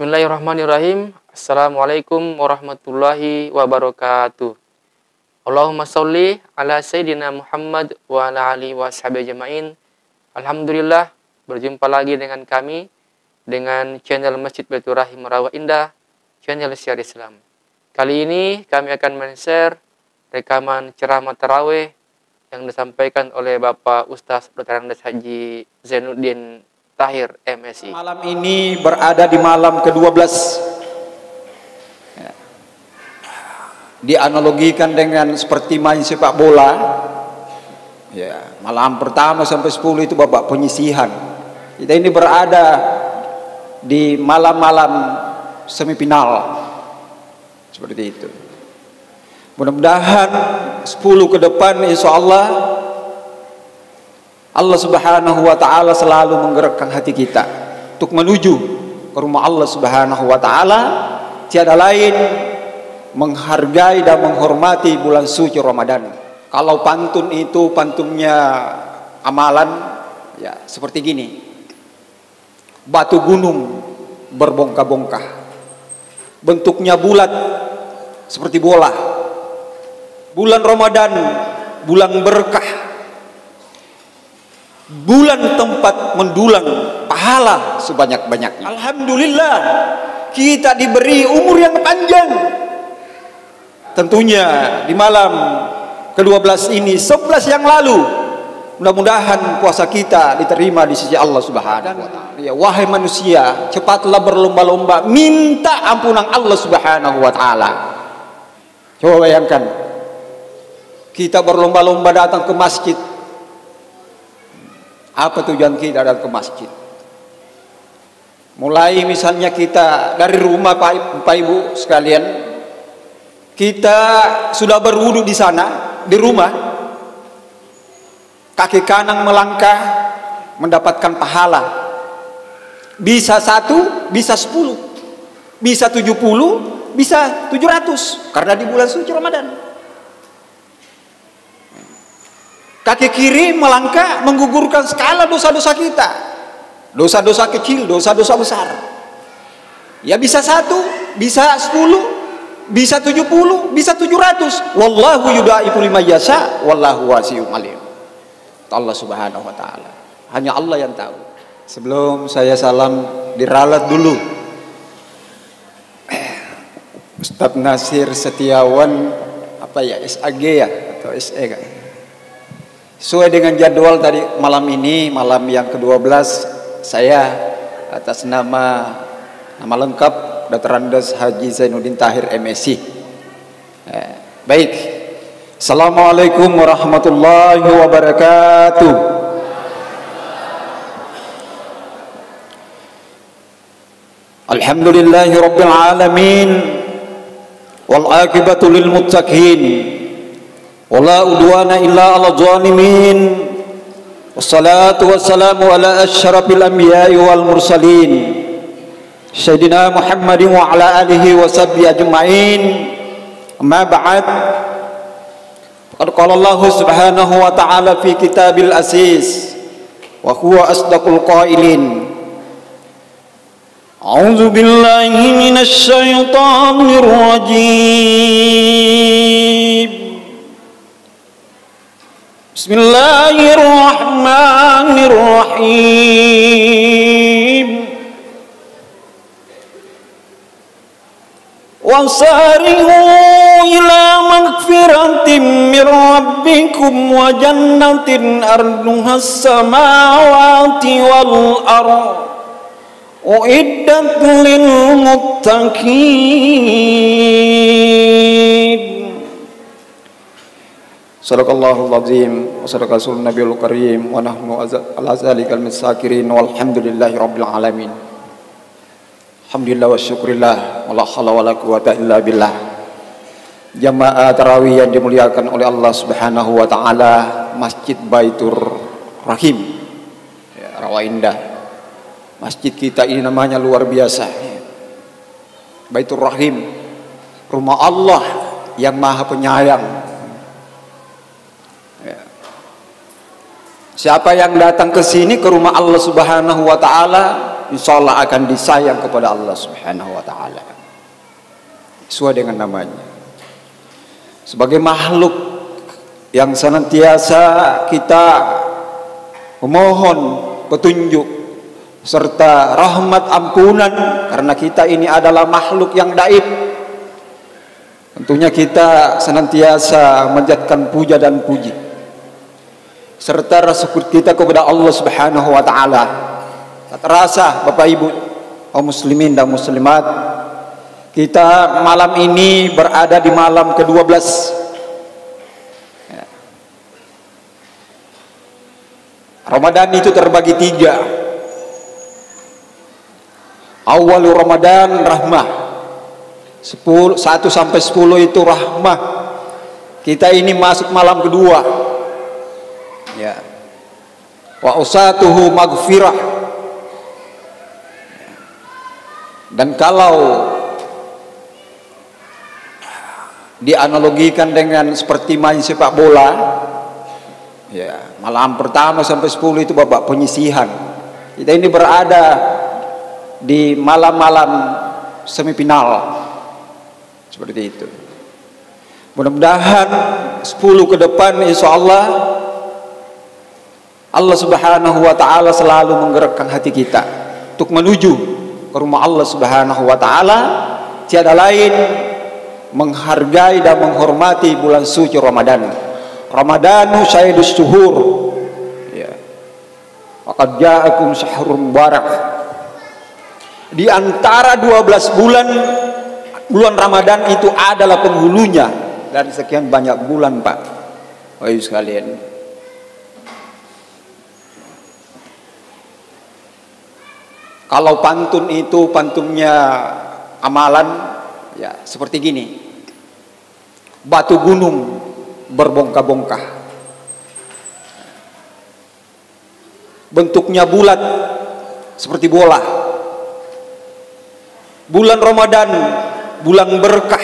Bismillahirrahmanirrahim. Assalamualaikum warahmatullahi wabarakatuh. Allahumma sholli ala Sayyidina Muhammad wa ala alihi wa sahbihi ajma'in. Alhamdulillah, berjumpa lagi dengan kami dengan channel Masjid Baitur Rahim Rawa Indah, channel Syiar Islam. Kali ini kami akan men-share rekaman ceramah tarawih yang disampaikan oleh Bapak Ustaz Dr. Andes Haji Zainuddin Tahir MSI. Malam ini berada di malam ke-12. Dianalogikan dengan seperti main sepak bola. Ya, malam pertama sampai 10 itu babak penyisihan. Kita ini berada di malam-malam semifinal. Seperti itu. Mudah-mudahan 10 ke depan insyaallah Allah Subhanahu wa ta'ala selalu menggerakkan hati kita untuk menuju ke rumah Allah Subhanahu wa ta'ala. Tiada lain menghargai dan menghormati bulan suci Ramadan. Kalau pantun itu pantunnya amalan, ya seperti gini. Batu gunung berbongkah-bongkah, bentuknya bulat seperti bola. Bulan Ramadan, bulan berkah, bulan tempat mendulang pahala sebanyak-banyaknya. Alhamdulillah kita diberi umur yang panjang. Tentunya di malam ke-12 ini 11 yang lalu mudah-mudahan puasa kita diterima di sisi Allah Subhanahu wa ta'ala. Ya, wahai manusia, cepatlah berlomba-lomba minta ampunan Allah Subhanahu wa ta'ala. Coba bayangkan, kita berlomba-lomba datang ke masjid. Apa tujuan kita datang ke masjid? Mulai misalnya kita dari rumah Bapak Ibu sekalian, kita sudah berwudu di sana, di rumah, kaki kanan melangkah mendapatkan pahala. Bisa 1, bisa 10, bisa 70, bisa 700 karena di bulan suci Ramadan. Kaki kiri melangkah menggugurkan segala dosa-dosa kita, dosa-dosa kecil, dosa-dosa besar. Ya bisa 1, bisa 10, bisa 70, bisa 700. Wallahu yudaifu liman yasha, wallahu wasi'un alim. Allah Subhanahu wa ta'ala, hanya Allah yang tahu. Sebelum saya salam, diralat dulu Ustaz Nasir Setiawan, apa ya, SAG ya atau SE kan? Sesuai dengan jadwal tadi malam ini, malam yang ke-12, saya atas nama lengkap Dr. Andes Haji Zainuddin Tahir MSI. Baik. Assalamualaikum warahmatullahi wabarakatuh. Alhamdulillahi rabbil alamin wal aqibatu lil muttaqin. Wala udwana illa ala zalimin. Wassalatu wassalamu ala asyrafil anbiya'i wal mursalin Sayyidina Muhammadin wa ala alihi wa sahbihi ajma'in. Amma ba'd. Qad qala Allah Subhanahu wa ta'ala fi kitabil aziz wa huwa asdaqul qailin. A'udzu billahi minasy syaithanir rajim. Bismillahirrahmanirrahim. Wasari'u ila magfiratin min rabbikum wa jannatin arduhas samawati wal ardh uiddat lil muttaqin. Sadaqallahul azim wa sadaqa rasulun nabiyul karim wa nahnu ala zalikal misakirin walhamdulillahi rabbil alamin. Alhamdulillah wa syukurillah wa la haula wa la quwata illa billah. Jamaah tarawih yang dimuliakan oleh Allah Subhanahu wa ta'ala, Masjid Baitur Rahim ya, Rawa Indah. Masjid kita ini namanya luar biasa, Baitur Rahim, rumah Allah yang maha penyayang. Siapa yang datang ke sini, ke rumah Allah Subhanahu wa ta'ala, insya Allah akan disayang kepada Allah Subhanahu wa ta'ala. Sesuai dengan namanya. Sebagai makhluk yang senantiasa kita memohon petunjuk serta rahmat ampunan, karena kita ini adalah makhluk yang daib. Tentunya kita senantiasa menjadikan puja dan puji serta rasa syukur kita kepada Allah Subhanahu wa ta'ala. Tak terasa Bapak Ibu kaum muslimin dan muslimat, kita malam ini berada di malam ke-12 ya. Ramadan itu terbagi 3. Awal Ramadan rahmah, 1 sampai 10 itu rahmah. Kita ini masuk malam kedua ya. Wa usatuhu maghfirah. Dan kalau dianalogikan dengan seperti main sepak bola ya, malam pertama sampai 10 itu babak penyisihan. Kita ini berada di malam-malam semifinal seperti itu. Mudah-mudahan 10 ke depan insya Allah Allah Subhanahu wa ta'ala selalu menggerakkan hati kita untuk menuju ke rumah Allah Subhanahu wa ta'ala. Tiada lain menghargai dan menghormati bulan suci Ramadan. Ramadanu syaidus syuhur ya. Faqad ja'akum syahrun mubarak. Di antara 12 bulan Ramadan itu adalah penghulunya dari sekian banyak bulan, Pak. Bapak Ibu sekalian. Kalau pantun itu pantunnya amalan ya seperti gini. Batu gunung berbongkah-bongkah. Bentuknya bulat seperti bola. Bulan Ramadan, bulan berkah,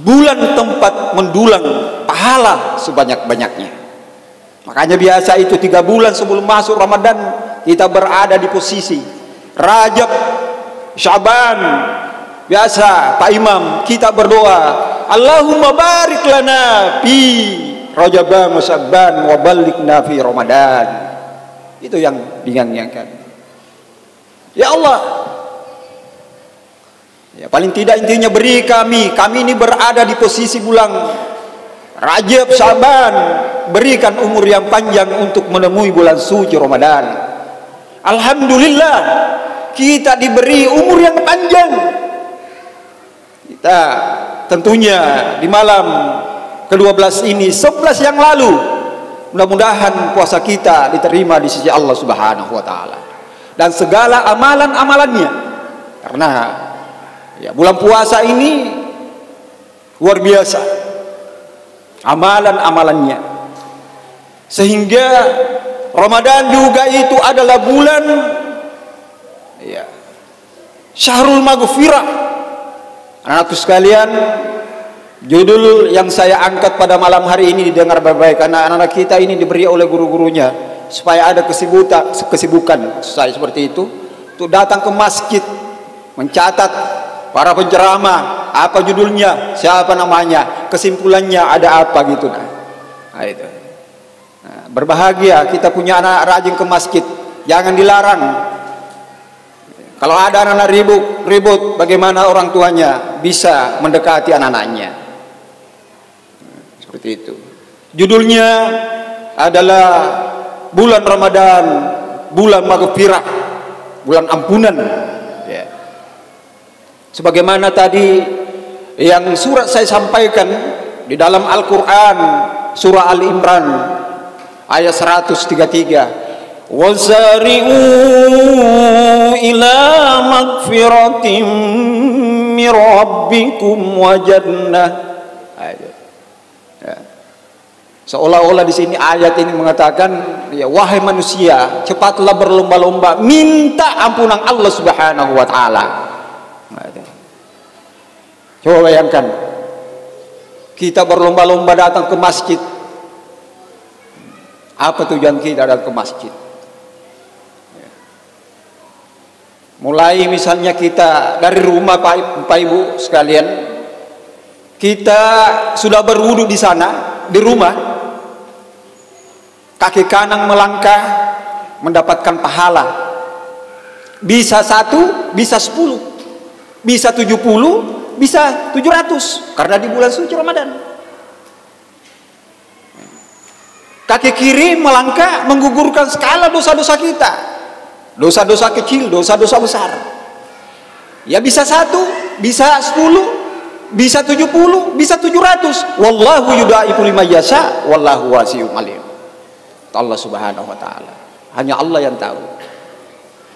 bulan tempat mendulang pahala sebanyak-banyaknya. Makanya biasa itu 3 bulan sebelum masuk Ramadan kita berada di posisi Rajab, Syaban. Biasa Pak Imam kita berdoa, Allahumma barik lana fi Rajab wa Syaban wa ballighna fi Ramadan. Itu yang diingat-ingatkan. Ya Allah, ya paling tidak intinya beri kami ini berada di posisi bulan Rajab, Syaban, berikan umur yang panjang untuk menemui bulan suci Ramadan. Alhamdulillah kita diberi umur yang panjang. Kita tentunya di malam ke-12 ini 11 yang lalu mudah-mudahan puasa kita diterima di sisi Allah Subhanahu wa ta'ala dan segala amalan-amalannya, karena ya bulan puasa ini luar biasa amalan-amalannya, sehingga Ramadan juga itu adalah bulan ya Syahrul Maghfirah. Anak-anakku sekalian, judul yang saya angkat pada malam hari ini didengar baik-baik, karena anak-anak kita ini diberi oleh guru-gurunya supaya ada kesibukan saya seperti itu untuk datang ke masjid mencatat para penceramah, apa judulnya, siapa namanya, kesimpulannya ada apa gitu. Nah, itu. Nah, berbahagia kita punya anak rajin ke masjid, jangan dilarang. Kalau ada anak-anak ribut, bagaimana orang tuanya bisa mendekati anak-anaknya? Seperti itu. Judulnya adalah bulan Ramadan, bulan maghfirah, bulan ampunan ya. Sebagaimana tadi yang surat saya sampaikan di dalam Al-Quran surah Al-Imran ayat 133, wasari'u ila magfiratim mir rabbikum wa jannah. Seolah-olah di sini ayat ini mengatakan, ya wahai manusia, cepatlah berlomba-lomba minta ampunan Allah Subhanahu wa taala. Coba bayangkan, kita berlomba-lomba datang ke masjid. Apa tujuan kita datang ke masjid? Mulai misalnya kita dari rumah Bapak Ibu sekalian, kita sudah berwudu di sana, di rumah, kaki kanan melangkah mendapatkan pahala. Bisa 1, bisa 10, bisa 70, bisa 700, karena di bulan suci Ramadan. Kaki kiri melangkah menggugurkan segala dosa-dosa kita, dosa-dosa kecil, dosa-dosa besar. Ya bisa 1, bisa 10, bisa 70, bisa 700. Wallahu yudaifu liman yasha, wallahu wasi'un alim. Allah Subhanahu wa taala. Hanya Allah yang tahu.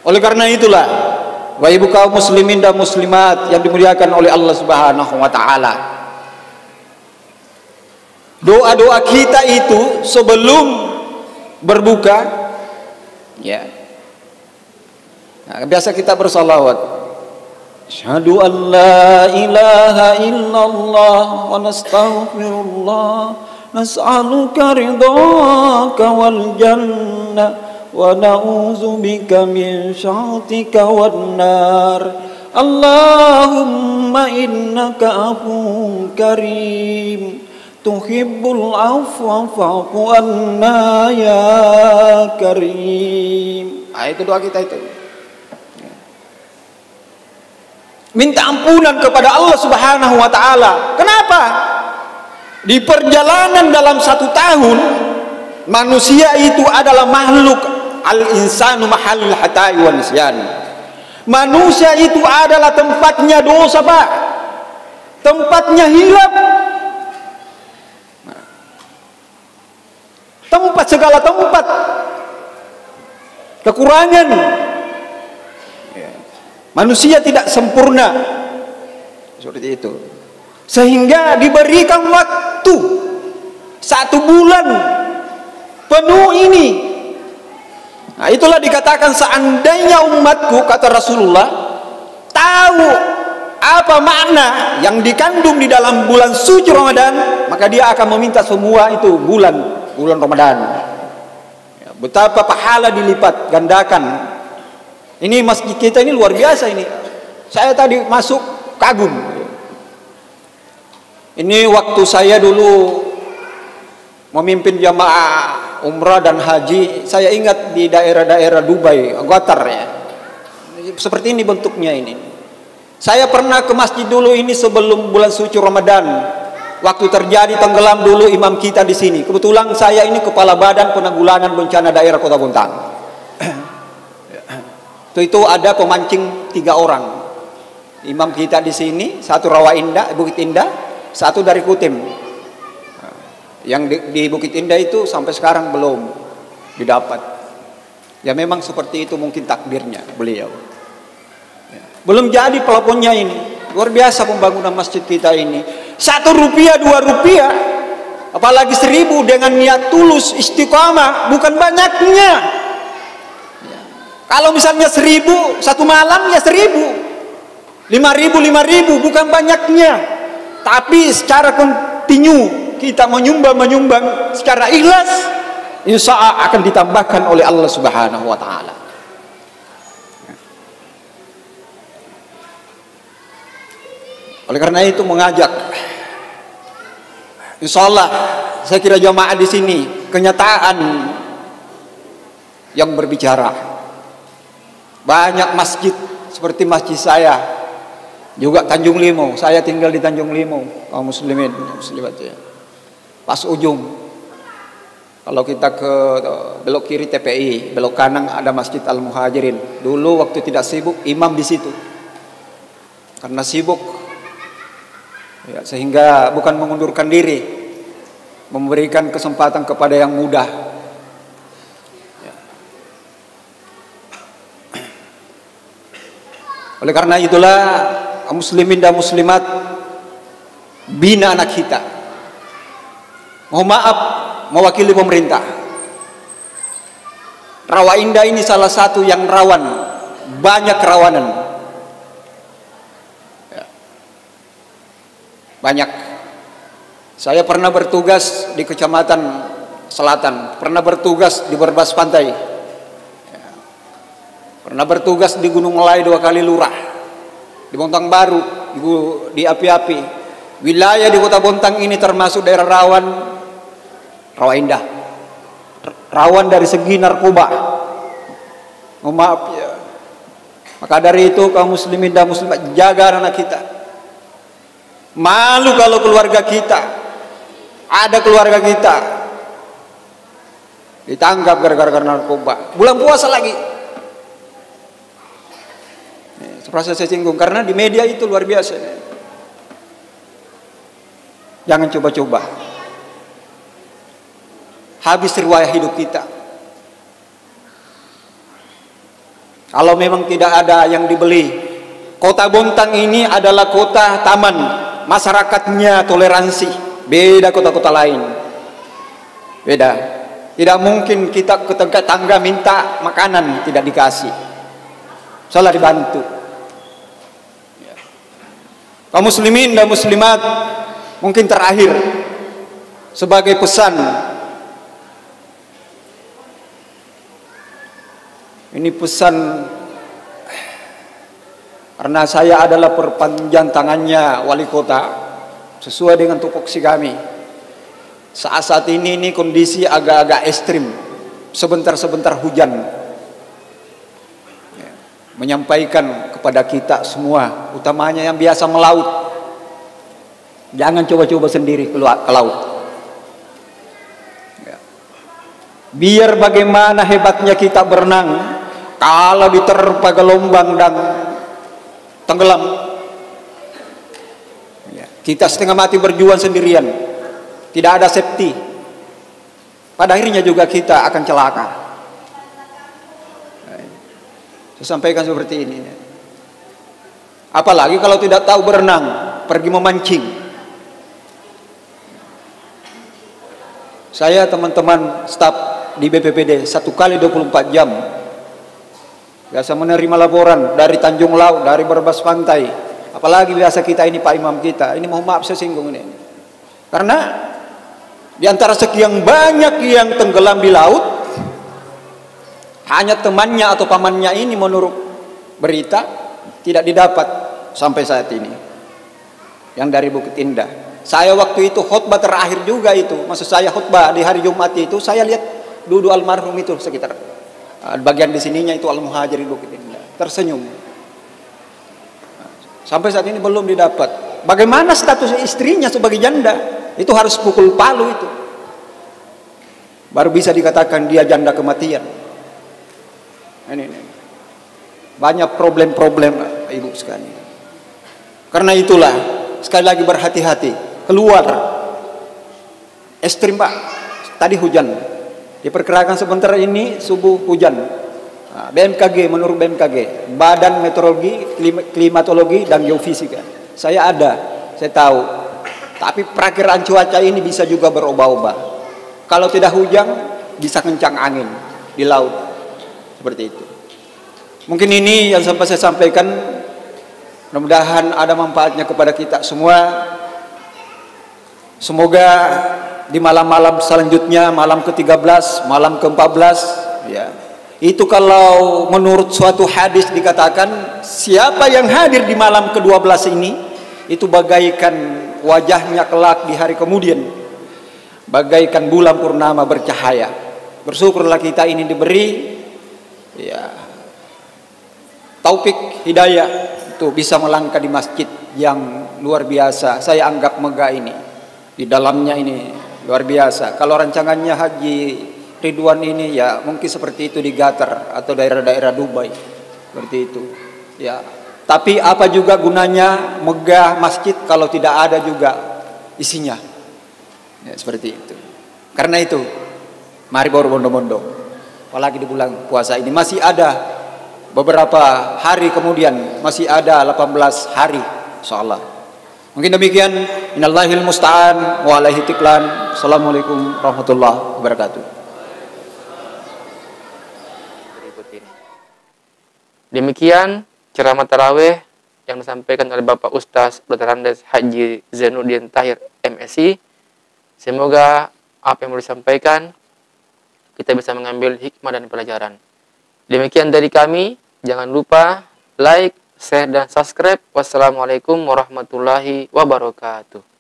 Oleh karena itulah, Bapak Ibu kaum muslimin dan muslimat yang dimuliakan oleh Allah Subhanahu wa taala, doa-doa kita itu sebelum berbuka, ya. Nah, biasa kita bersalawat. Asyhadu an la ilaha illallah wa nastaghfirullah nas'aluka ridhaka wal jannah wa na'udzu bika min syarrika wan nar. Allahumma innaka afuwwun karim tuhibbul afwa fa'fu anna ya karim. Itu doa kita itu. Minta ampunan kepada Allah Subhanahu wa taala. Kenapa? Di perjalanan dalam 1 tahun, manusia itu adalah makhluk al-insanu mahallul hatai wa nisyan. Manusia itu adalah tempatnya dosa, Pak. Tempatnya hilaf. Tempat segala tempat kekurangan. Manusia tidak sempurna seperti itu, sehingga diberikan waktu 1 bulan penuh ini. Nah, itulah dikatakan seandainya umatku, kata Rasulullah, tahu apa makna yang dikandung di dalam bulan suci Ramadan, maka dia akan meminta semua itu bulan Ramadan. Betapa pahala dilipat gandakan. Ini masjid kita ini luar biasa ini. Saya tadi masuk kagum. Ini waktu saya dulu memimpin jamaah umrah dan haji, saya ingat di daerah-daerah Dubai, Qatar ya. Seperti ini bentuknya ini. Saya pernah ke masjid dulu ini sebelum bulan suci Ramadan. Waktu terjadi tenggelam dulu imam kita di sini. Kebetulan saya ini kepala badan penanggulangan bencana daerah Kota Bontang. Itu ada pemancing 3 orang. Imam kita di sini, 1 Rawa Indah, Bukit Indah, 1 dari Kutim. Yang di Bukit Indah itu sampai sekarang belum didapat. Ya memang seperti itu mungkin takdirnya beliau. Belum jadi pelafonnya ini. Luar biasa pembangunan masjid kita ini. 1 rupiah, 2 rupiah, apalagi 1000 dengan niat tulus istiqamah, bukan banyaknya. Kalau misalnya 1000 1 malam ya 1000, 5000 bukan banyaknya, tapi secara kontinu kita menyumbang secara ikhlas, insya Allah akan ditambahkan oleh Allah Subhanahu wa taala. Oleh karena itu mengajak, insya Allah saya kira jamaah di sini kenyataan yang berbicara. Banyak masjid seperti masjid saya juga Tanjung Limau. Saya tinggal di Tanjung Limau, kaum muslimin muslimat ya. Pas ujung, kalau kita ke belok kiri TPI, belok kanan ada Masjid Al Muhajirin. Dulu waktu tidak sibuk imam di situ. Karena sibuk, ya, sehingga bukan mengundurkan diri, memberikan kesempatan kepada yang muda. Oleh karena itulah muslimin dan muslimat, bina anak kita. Mohon maaf mewakili pemerintah. Rawa Indah ini salah satu yang rawan, banyak kerawanan. Banyak. Saya pernah bertugas di Kecamatan Selatan, pernah bertugas di Berbas Pantai. Pernah bertugas di Gunung Melai 2 kali lurah, di Bontang Baru, di Api-Api. Wilayah di Kota Bontang ini termasuk daerah rawan, rawa indah, rawan dari segi narkoba. Oh, maaf ya. Maka dari itu kaum muslimin dan muslimat, jaga anak kita. Malu kalau keluarga kita, ada keluarga kita ditangkap gara-gara narkoba. Bulan puasa lagi. Seperti saya singgung, karena di media itu luar biasa. Jangan coba-coba. Habis riwayat hidup kita. Kalau memang tidak ada yang dibeli, Kota Bontang ini adalah kota taman, masyarakatnya toleransi, beda kota-kota lain. Beda. Tidak mungkin kita ke tetangga minta makanan tidak dikasih. Salah dibantu. Kaum muslimin dan muslimat, mungkin terakhir sebagai pesan, ini pesan karena saya adalah perpanjang tangannya wali kota sesuai dengan tupoksi kami. Saat ini kondisi agak-agak ekstrim, sebentar-sebentar hujan. Menyampaikan kepada kita semua, utamanya yang biasa melaut, jangan coba-coba sendiri ke laut. Biar bagaimana hebatnya kita berenang, kalau diterpa gelombang dan tenggelam, kita setengah mati berjuang sendirian, tidak ada safety. Pada akhirnya juga kita akan celaka. Saya sampaikan seperti ini. Apalagi kalau tidak tahu berenang, pergi memancing. Saya teman-teman staf di BPPD 1 kali 24 jam biasa menerima laporan dari Tanjung Laut, dari Brebes Pantai. Apalagi biasa kita ini Pak Imam kita. Ini mohon maaf saya singgung ini. Karena di antara sekian banyak yang tenggelam di laut, hanya temannya atau pamannya ini menurut berita tidak didapat sampai saat ini. Yang dari Bukit Indah. Saya waktu itu khutbah terakhir juga itu. Maksud saya khutbah di hari Jumat itu, saya lihat duduk almarhum itu sekitar bagian di sininya itu Al-Muhajir di Bukit Indah. Tersenyum. Sampai saat ini belum didapat. Bagaimana status istrinya sebagai janda? Itu harus pukul palu itu. Baru bisa dikatakan dia janda kematian. Ini. Banyak problem-problem ibu sekalian. Karena itulah sekali lagi berhati-hati. Keluar ekstrim Pak. Tadi hujan. Diperkirakan sebentar ini subuh hujan. BMKG, menurut BMKG, Badan Meteorologi, Klimatologi dan Geofisika. Saya tahu. Tapi perakiraan cuaca ini bisa juga berubah-ubah. Kalau tidak hujan, bisa kencang angin di laut. Seperti itu. Mungkin ini yang sampai saya sampaikan. Mudah-mudahan ada manfaatnya kepada kita semua. Semoga di malam-malam selanjutnya, malam ke-13, malam ke-14, ya. Itu kalau menurut suatu hadis dikatakan, siapa yang hadir di malam ke-12 ini, itu bagaikan wajahnya kelak di hari kemudian, bagaikan bulan purnama bercahaya. Bersyukurlah kita ini diberi ya taufik hidayah itu bisa melangkah di masjid yang luar biasa. Saya anggap megah ini. Di dalamnya ini luar biasa. Kalau rancangannya Haji Ridwan ini ya mungkin seperti itu di Qatar atau daerah-daerah Dubai. Seperti itu. Ya. Tapi apa juga gunanya megah masjid kalau tidak ada juga isinya. Ya, seperti itu. Karena itu mari berbondong-bondong. Apalagi di bulan puasa ini masih ada beberapa hari kemudian, masih ada 18 hari insyaallah. Mungkin demikian. Innallahil musta'an wa alaihi tiklan. Assalamualaikum warahmatullahi wabarakatuh. Demikian ceramah tarawih yang disampaikan oleh Bapak Ustaz Dr. Andes Haji Zainuddin Tahir MSI. Semoga apa yang disampaikan kita bisa mengambil hikmah dan pelajaran. Demikian dari kami. Jangan lupa like, share, dan subscribe. Wassalamualaikum warahmatullahi wabarakatuh.